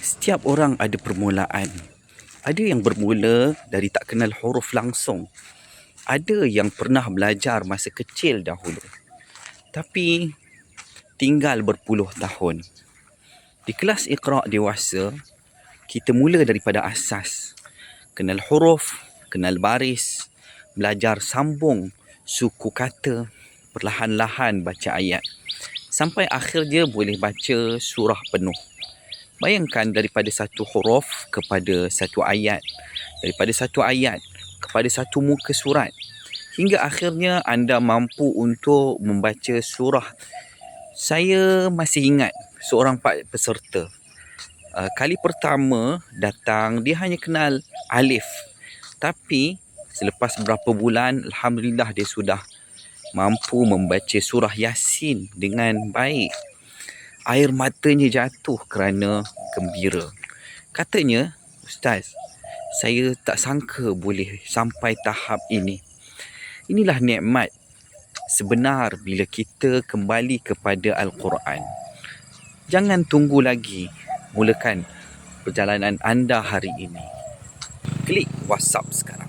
Setiap orang ada permulaan. Ada yang bermula dari tak kenal huruf langsung. Ada yang pernah belajar masa kecil dahulu. Tapi tinggal berpuluh tahun. Di kelas Iqra' dewasa, kita mula daripada asas. Kenal huruf, kenal baris, belajar sambung suku kata, perlahan-lahan baca ayat. Sampai akhirnya boleh baca surah penuh. Bayangkan daripada satu huruf kepada satu ayat. Daripada satu ayat kepada satu muka surat. Hingga akhirnya anda mampu untuk membaca surah. Saya masih ingat seorang peserta. Kali pertama datang, dia hanya kenal alif. Tapi selepas beberapa bulan, Alhamdulillah dia sudah mampu membaca surah Yasin dengan baik. Air matanya jatuh kerana gembira. Katanya, Ustaz, saya tak sangka boleh sampai tahap ini. Inilah nikmat sebenar bila kita kembali kepada Al-Quran. Jangan tunggu lagi. Mulakan perjalanan anda hari ini. Klik WhatsApp sekarang.